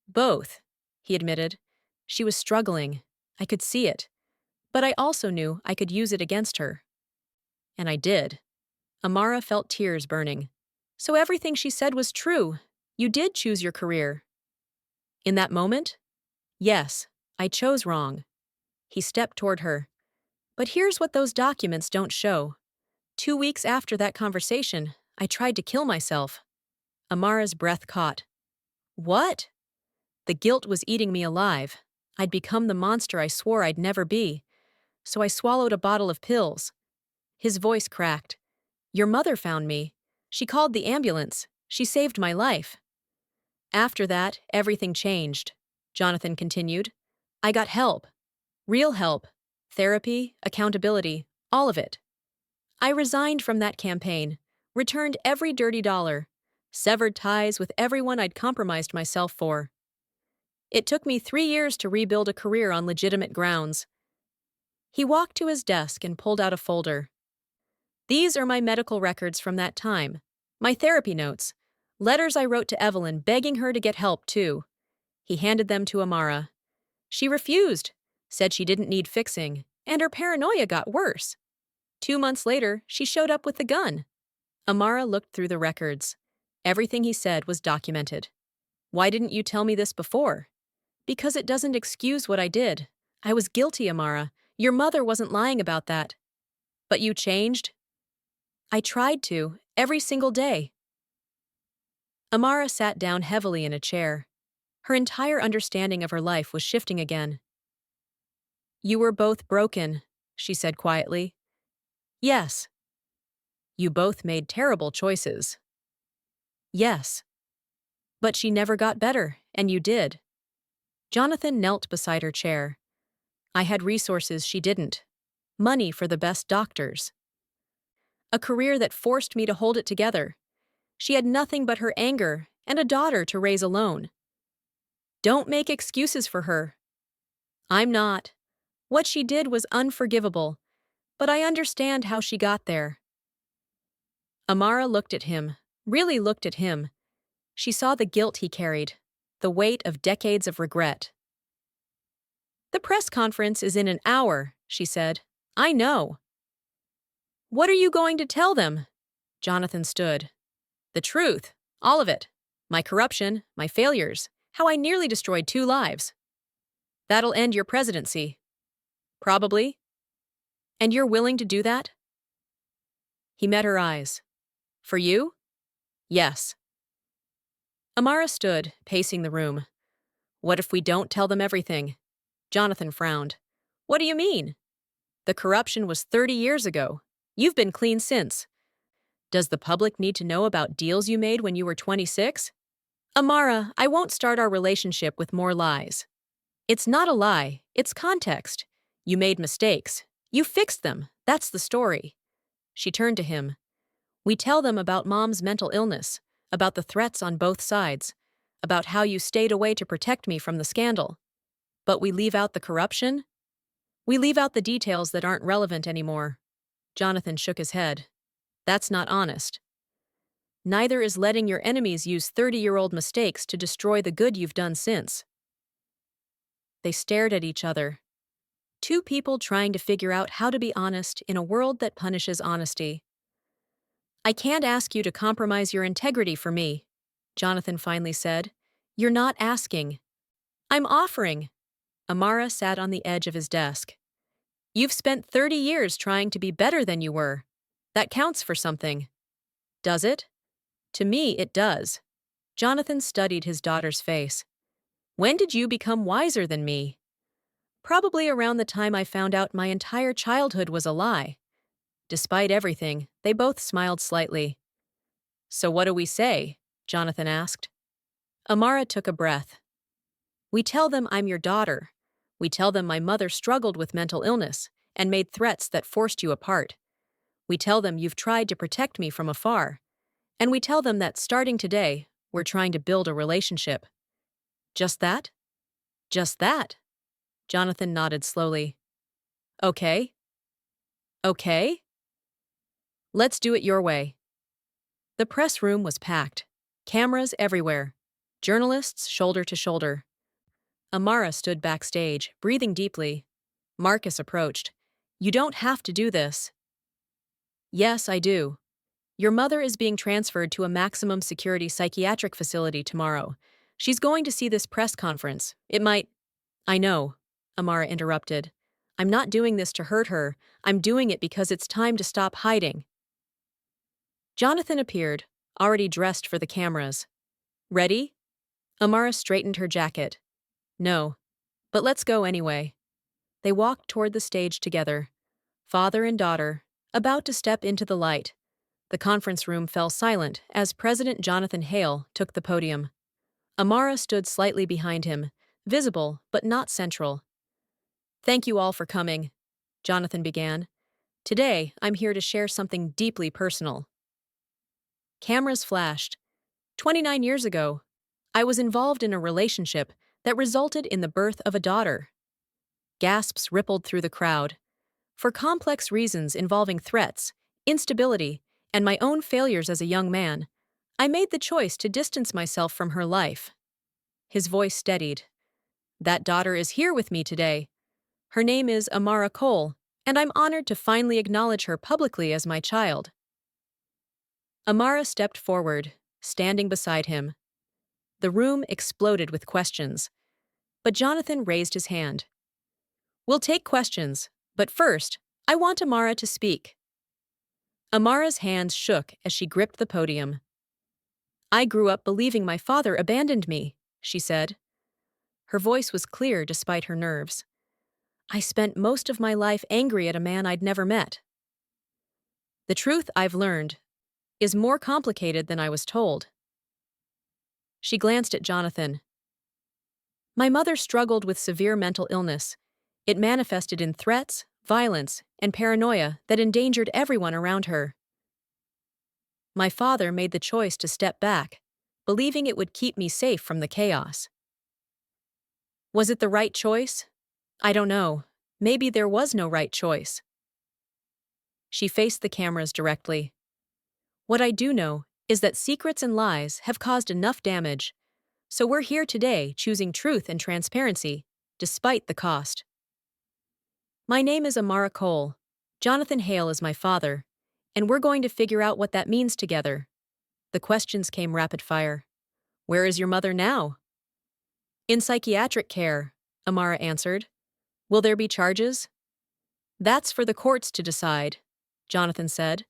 "Both," he admitted. "She was struggling. I could see it. But I also knew I could use it against her." And I did. Amara felt tears burning. "So everything she said was true. You did choose your career." "In that moment? Yes, I chose wrong." He stepped toward her. "But here's what those documents don't show. 2 weeks after that conversation, I tried to kill myself." Amara's breath caught. "What?" "The guilt was eating me alive. I'd become the monster I swore I'd never be. So I swallowed a bottle of pills." His voice cracked. "Your mother found me. She called the ambulance. She saved my life." "After that, everything changed," Jonathan continued. "I got help. Real help. Therapy, accountability, all of it. I resigned from that campaign, returned every dirty dollar, severed ties with everyone I'd compromised myself for. It took me 3 years to rebuild a career on legitimate grounds." He walked to his desk and pulled out a folder. "These are my medical records from that time, my therapy notes, letters I wrote to Evelyn begging her to get help too." He handed them to Amara. "She refused, said she didn't need fixing, and her paranoia got worse. 2 months later, she showed up with the gun." Amara looked through the records. Everything he said was documented. "Why didn't you tell me this before?" "Because it doesn't excuse what I did. I was guilty, Amara. Your mother wasn't lying about that." "But you changed?" "I tried to, every single day." Amara sat down heavily in a chair. Her entire understanding of her life was shifting again. "You were both broken," she said quietly. "Yes." "You both made terrible choices." "Yes." "But she never got better, and you did." Jonathan knelt beside her chair. "I had resources she didn't. Money for the best doctors. A career that forced me to hold it together. She had nothing but her anger and a daughter to raise alone. Don't make excuses for her." "I'm not. What she did was unforgivable, but I understand how she got there." Amara looked at him, really looked at him. She saw the guilt he carried, the weight of decades of regret. "The press conference is in an hour," she said. "I know." "What are you going to tell them?" Jonathan stood. "The truth, all of it. My corruption, my failures, how I nearly destroyed 2 lives. That'll end your presidency." "Probably." "And you're willing to do that?" He met her eyes. "For you?" "Yes." Amara stood, pacing the room. "What if we don't tell them everything?" Jonathan frowned. "What do you mean?" "The corruption was 30 years ago. You've been clean since. Does the public need to know about deals you made when you were 26? "Amara, I won't start our relationship with more lies." "It's not a lie, it's context. You made mistakes. You fixed them. That's the story." She turned to him. "We tell them about Mom's mental illness, about the threats on both sides, about how you stayed away to protect me from the scandal. But we leave out the corruption? We leave out the details that aren't relevant anymore." Jonathan shook his head. "That's not honest." Neither is letting your enemies use 30-year-old mistakes to destroy the good you've done since. They stared at each other. Two people trying to figure out how to be honest in a world that punishes honesty. I can't ask you to compromise your integrity for me, Jonathan finally said. You're not asking. I'm offering. Amara sat on the edge of his desk. You've spent 30 years trying to be better than you were. That counts for something. Does it? To me, it does. Jonathan studied his daughter's face. When did you become wiser than me? Probably around the time I found out my entire childhood was a lie. Despite everything, they both smiled slightly. So what do we say? Jonathan asked. Amara took a breath. We tell them I'm your daughter. We tell them my mother struggled with mental illness and made threats that forced you apart. We tell them you've tried to protect me from afar. And we tell them that starting today, we're trying to build a relationship. Just that? Just that? Jonathan nodded slowly. Okay. Okay? Let's do it your way. The press room was packed. Cameras everywhere. Journalists shoulder to shoulder. Amara stood backstage, breathing deeply. Marcus approached. You don't have to do this. Yes, I do. Your mother is being transferred to a maximum security psychiatric facility tomorrow. She's going to see this press conference. It might— I know, Amara interrupted. I'm not doing this to hurt her. I'm doing it because it's time to stop hiding. Jonathan appeared, already dressed for the cameras. Ready? Amara straightened her jacket. No, but let's go anyway. They walked toward the stage together, father and daughter, about to step into the light. The conference room fell silent as President Jonathan Hale took the podium. Amara stood slightly behind him, visible but not central. Thank you all for coming, Jonathan began. Today, I'm here to share something deeply personal. Cameras flashed. 29 years ago, I was involved in a relationship that resulted in the birth of a daughter. Gasps rippled through the crowd. For complex reasons involving threats, instability, and my own failures as a young man, I made the choice to distance myself from her life. His voice steadied. That daughter is here with me today. Her name is Amara Cole, and I'm honored to finally acknowledge her publicly as my child. Amara stepped forward, standing beside him. The room exploded with questions, but Jonathan raised his hand. We'll take questions, but first, I want Amara to speak. Amara's hands shook as she gripped the podium. I grew up believing my father abandoned me, she said. Her voice was clear despite her nerves. I spent most of my life angry at a man I'd never met. The truth I've learned is more complicated than I was told. She glanced at Jonathan. My mother struggled with severe mental illness. It manifested in threats, violence, and paranoia that endangered everyone around her. My father made the choice to step back, believing it would keep me safe from the chaos. Was it the right choice? I don't know. Maybe there was no right choice. She faced the cameras directly. What I do know is that secrets and lies have caused enough damage, so we're here today choosing truth and transparency, despite the cost. My name is Amara Cole. Jonathan Hale is my father, and we're going to figure out what that means together. The questions came rapid fire. Where is your mother now? In psychiatric care, Amara answered. Will there be charges? That's for the courts to decide, Jonathan said.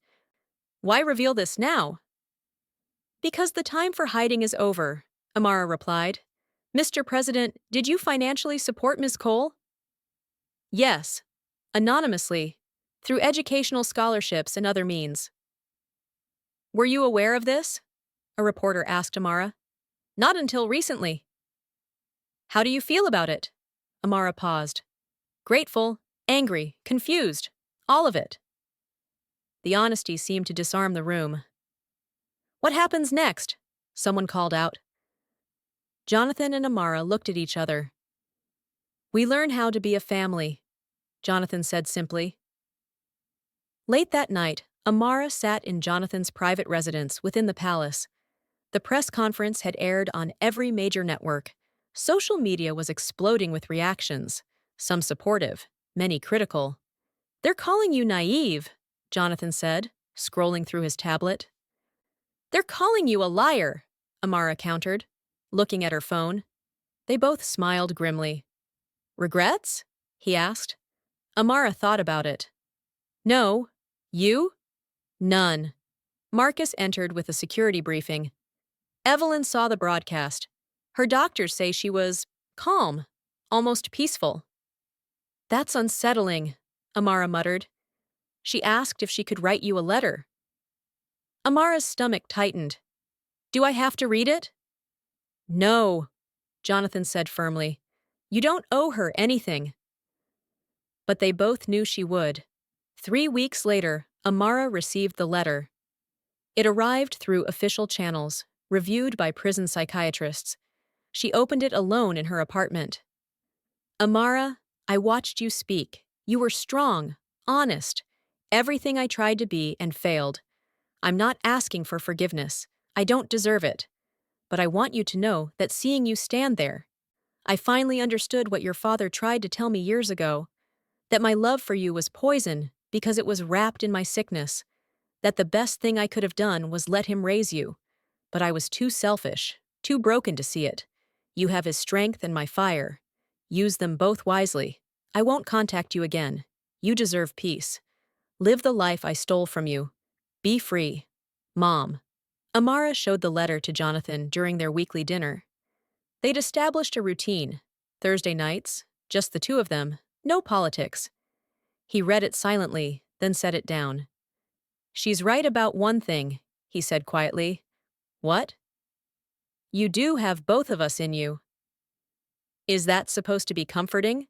Why reveal this now? Because the time for hiding is over, Amara replied. Mr. President, did you financially support Ms. Cole? Yes, anonymously, through educational scholarships and other means. Were you aware of this? A reporter asked Amara. Not until recently. How do you feel about it? Amara paused. Grateful, angry, confused, all of it. The honesty seemed to disarm the room. What happens next? Someone called out. Jonathan and Amara looked at each other. We learn how to be a family, Jonathan said simply. Late that night, Amara sat in Jonathan's private residence within the palace. The press conference had aired on every major network. Social media was exploding with reactions, some supportive, many critical. "They're calling you naive," Jonathan said, scrolling through his tablet. "They're calling you a liar," Amara countered, looking at her phone. They both smiled grimly. "Regrets?" he asked. Amara thought about it. "No. You?" "None." Marcus entered with a security briefing. Evelyn saw the broadcast. Her doctors say she was calm, almost peaceful. "That's unsettling," Amara muttered. "She asked if she could write you a letter." Amara's stomach tightened. "Do I have to read it?" "No," Jonathan said firmly. "You don't owe her anything." But they both knew she would. 3 weeks later, Amara received the letter. It arrived through official channels, reviewed by prison psychiatrists. She opened it alone in her apartment. "Amara, I watched you speak. You were strong, honest. Everything I tried to be and failed. I'm not asking for forgiveness. I don't deserve it. But I want you to know that seeing you stand there, I finally understood what your father tried to tell me years ago, that my love for you was poison because it was wrapped in my sickness, that the best thing I could have done was let him raise you. But I was too selfish, too broken to see it. You have his strength and my fire. Use them both wisely. I won't contact you again. You deserve peace. Live the life I stole from you. Be free. Mom." Amara showed the letter to Jonathan during their weekly dinner. They'd established a routine. Thursday nights, just the two of them, no politics. He read it silently, then set it down. "She's right about one thing," he said quietly. "What?" "You do have both of us in you." "Is that supposed to be comforting?"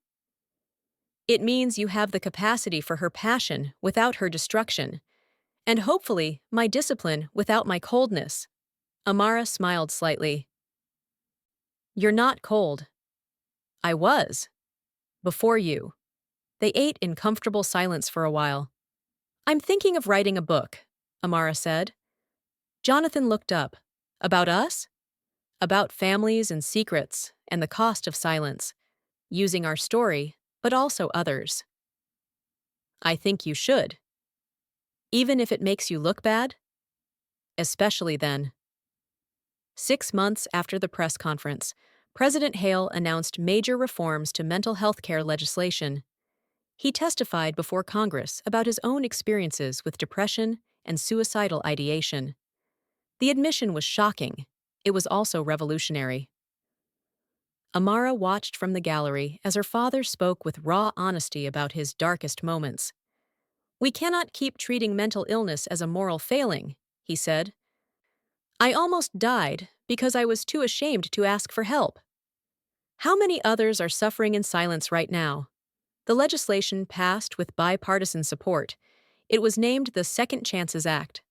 "It means you have the capacity for her passion without her destruction, and hopefully my discipline without my coldness." Amara smiled slightly. "You're not cold." "I was. Before you." They ate in comfortable silence for a while. "I'm thinking of writing a book," Amara said. Jonathan looked up. "About us?" "About families and secrets and the cost of silence, using our story, but also others." "I think you should." "Even if it makes you look bad?" "Especially then." 6 months after the press conference, President Hale announced major reforms to mental health care legislation. He testified before Congress about his own experiences with depression and suicidal ideation. The admission was shocking. It was also revolutionary. Amara watched from the gallery as her father spoke with raw honesty about his darkest moments. "We cannot keep treating mental illness as a moral failing," he said. "I almost died because I was too ashamed to ask for help. How many others are suffering in silence right now?" The legislation passed with bipartisan support. It was named the Second Chances Act.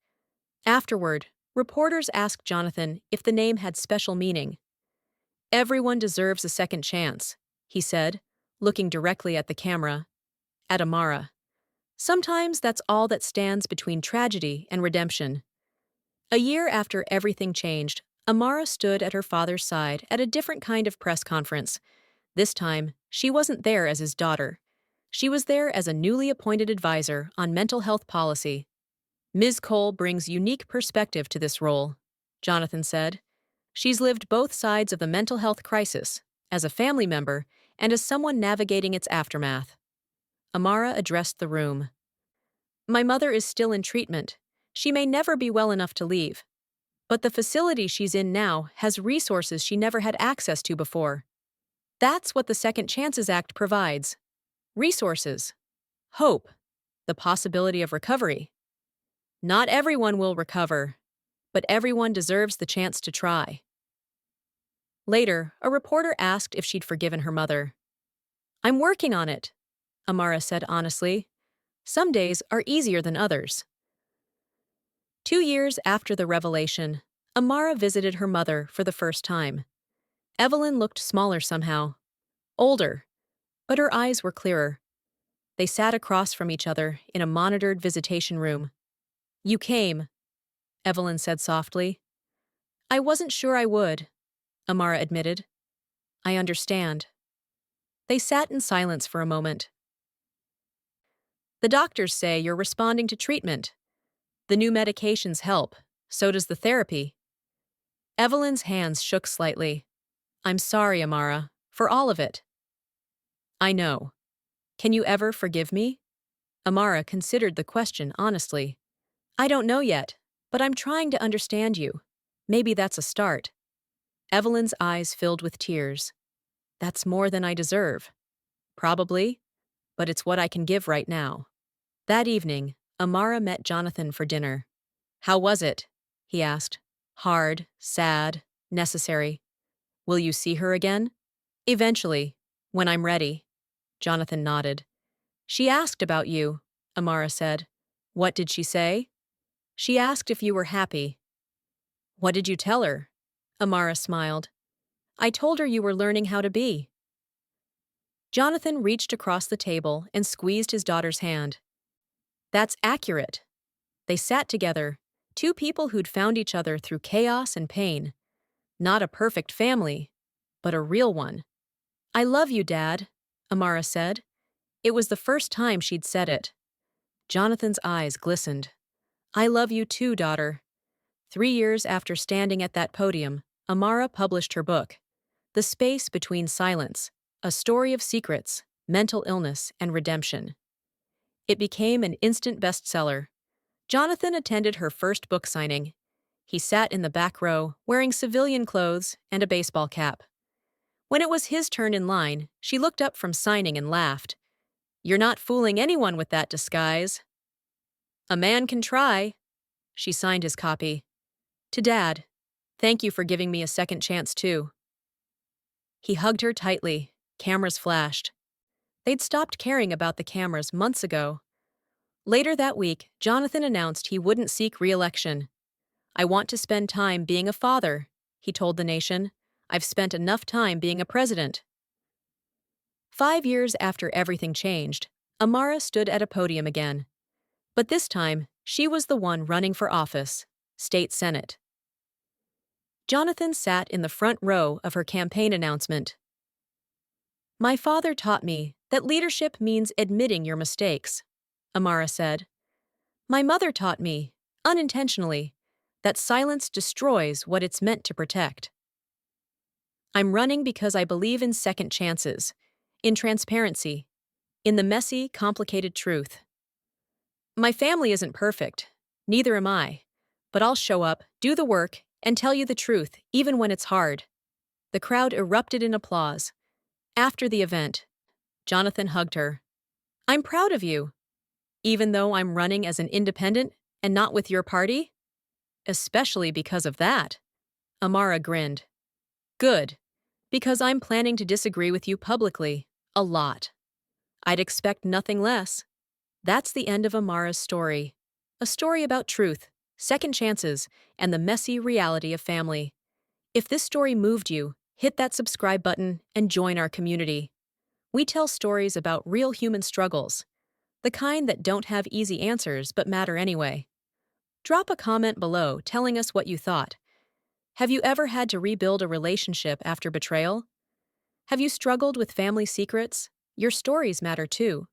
Afterward, reporters asked Jonathan if the name had special meaning. "Everyone deserves a second chance," he said, looking directly at the camera, at Amara. "Sometimes that's all that stands between tragedy and redemption." A year after everything changed, Amara stood at her father's side at a different kind of press conference. This time, she wasn't there as his daughter. She was there as a newly appointed advisor on mental health policy. "Ms. Cole brings unique perspective to this role," Jonathan said. "She's lived both sides of the mental health crisis, as a family member and as someone navigating its aftermath." Amara addressed the room. "My mother is still in treatment. She may never be well enough to leave. But the facility she's in now has resources she never had access to before. That's what the Second Chances Act provides. Resources. Hope. The possibility of recovery. Not everyone will recover, but everyone deserves the chance to try." Later, a reporter asked if she'd forgiven her mother. "I'm working on it," Amara said honestly. "Some days are easier than others." 2 years after the revelation, Amara visited her mother for the first time. Evelyn looked smaller somehow. Older, but her eyes were clearer. They sat across from each other in a monitored visitation room. You came, Evelyn said softly. I wasn't sure I would, Amara admitted. I understand. They sat in silence for a moment. The doctors say you're responding to treatment. The new medications help, so does the therapy. Evelyn's hands shook slightly. I'm sorry, Amara, for all of it. I know. Can you ever forgive me? Amara considered the question honestly. I don't know yet, but I'm trying to understand you. Maybe that's a start. Evelyn's eyes filled with tears. That's more than I deserve. Probably, but it's what I can give right now. That evening, Amara met Jonathan for dinner. How was it? He asked. Hard, sad, necessary. Will you see her again? Eventually, when I'm ready. Jonathan nodded. She asked about you, Amara said. What did she say? She asked if you were happy. What did you tell her? Amara smiled. I told her you were learning how to be. Jonathan reached across the table and squeezed his daughter's hand. That's accurate. They sat together, two people who'd found each other through chaos and pain. Not a perfect family, but a real one. I love you, Dad, Amara said. It was the first time she'd said it. Jonathan's eyes glistened. I love you too, daughter. 3 years after standing at that podium, Amara published her book, The Space Between Silence, a story of secrets, mental illness, and redemption. It became an instant bestseller. Jonathan attended her first book signing. He sat in the back row, wearing civilian clothes and a baseball cap. When it was his turn in line, she looked up from signing and laughed. You're not fooling anyone with that disguise. A man can try. She signed his copy. To Dad, thank you for giving me a second chance too. He hugged her tightly. Cameras flashed. They'd stopped caring about the cameras months ago. Later that week, Jonathan announced he wouldn't seek re-election. I want to spend time being a father, he told the nation. I've spent enough time being a president. 5 years after everything changed, Amara stood at a podium again. But this time, she was the one running for office, state senate. Jonathan sat in the front row of her campaign announcement. My father taught me that leadership means admitting your mistakes, Amara said. My mother taught me, unintentionally, that silence destroys what it's meant to protect. I'm running because I believe in second chances, in transparency, in the messy, complicated truth. My family isn't perfect, neither am I, but I'll show up, do the work, and tell you the truth, even when it's hard. The crowd erupted in applause. After the event, Jonathan hugged her. I'm proud of you. Even though I'm running as an independent and not with your party? Especially because of that. Amara grinned. Good, because I'm planning to disagree with you publicly, a lot. I'd expect nothing less. That's the end of Amara's story. A story about truth, second chances, and the messy reality of family. If this story moved you, hit that subscribe button and join our community. We tell stories about real human struggles, the kind that don't have easy answers but matter anyway. Drop a comment below telling us what you thought. Have you ever had to rebuild a relationship after betrayal? Have you struggled with family secrets? Your stories matter too.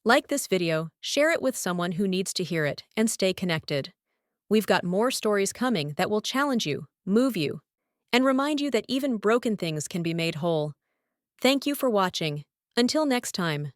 Like this video, share it with someone who needs to hear it, and stay connected. We've got more stories coming that will challenge you, move you, and remind you that even broken things can be made whole. Thank you for watching. Until next time.